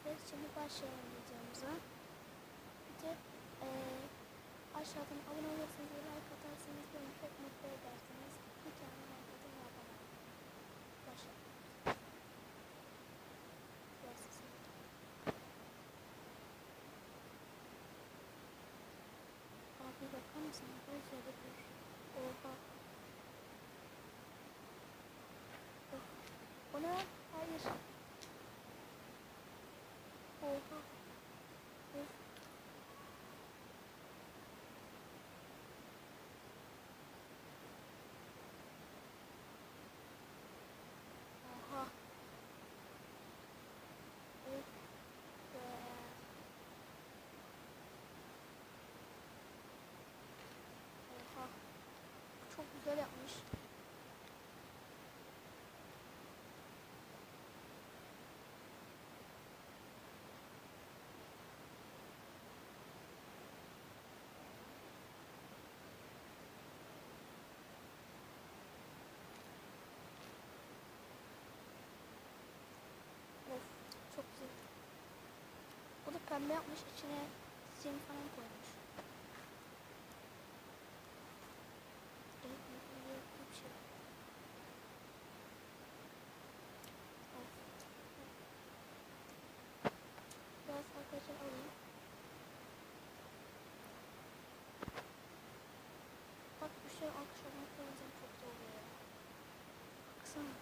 Evet, şimdi başlayalım videomuza. Bir de aşağıdan abone olursanız ve like atarsanız beni çok mutlu edersiniz. Lütfen like atın ve abone olun. Başlayalım. Abi bakar mısın? Gözleri bir. Oha. Oh. O ne? Hayır. Oha. Of. Oha. Of be. Oha. Çok güzel yapmış. Of. Çok güzel. O da pembe yapmış, içine sim falan koymuş. Bir şey. Of. Biraz arkadaşlar alayım. Bak bir şey akşamdan koyacağım, çok da oluyor ya. Baksana.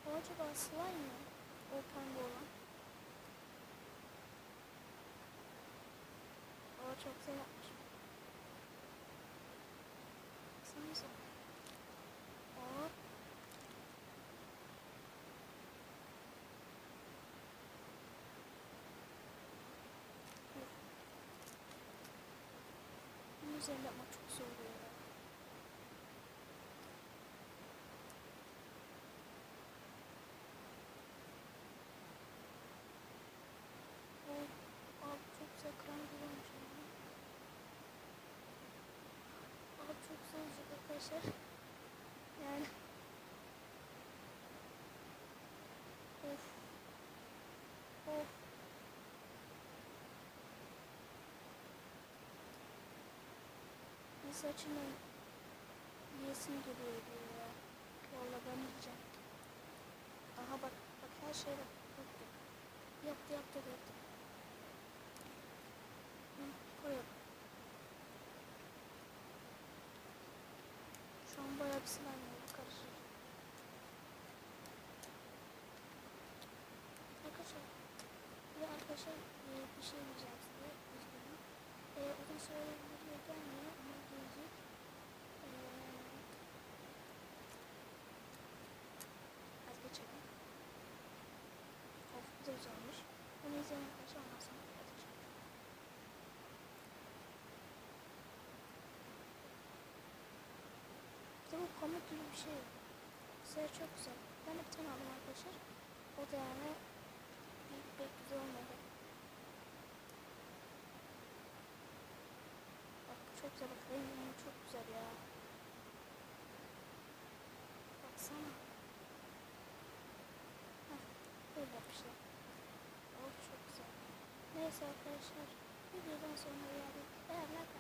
O acaba slime mı? O pembe olan. O çok güzel yapmış. Baksanıza. Hop. Bunun üzerinde yapmak çok zor oluyor ya. Abi çok güzel krem gibi olmuş ama. Abi çok güzel olacak arkadaşlar. Yani. Of. Of. Bir saçını yiyesim geliyor diyor ya. Vallahi ben yiyeceğim. Aha bak. Bak her şey bak. Yaptı. Hı, koyalım. Şu an bayağı bir slime oldu, karışır. Arkadaşlar bir şey diyeceğim size. Üzgünüm. Uzun süre video gelmiyor ama gelecek. Az geçelim. Of, güzel olmuş. Onu izleyen arkadaşlar ondan sonra kapatacağım. Bir de bu pamuk gibi bir şey. Size çok güzel. Ben de bir tane aldım arkadaşlar. O da yani pek güzel olmadı. Bak çok güzel, bak rengi çok güzel ya. Baksana. Heh, böyle yapmışlar. Oh çok güzel. Neyse arkadaşlar, videodan sonra geldik. Eğer like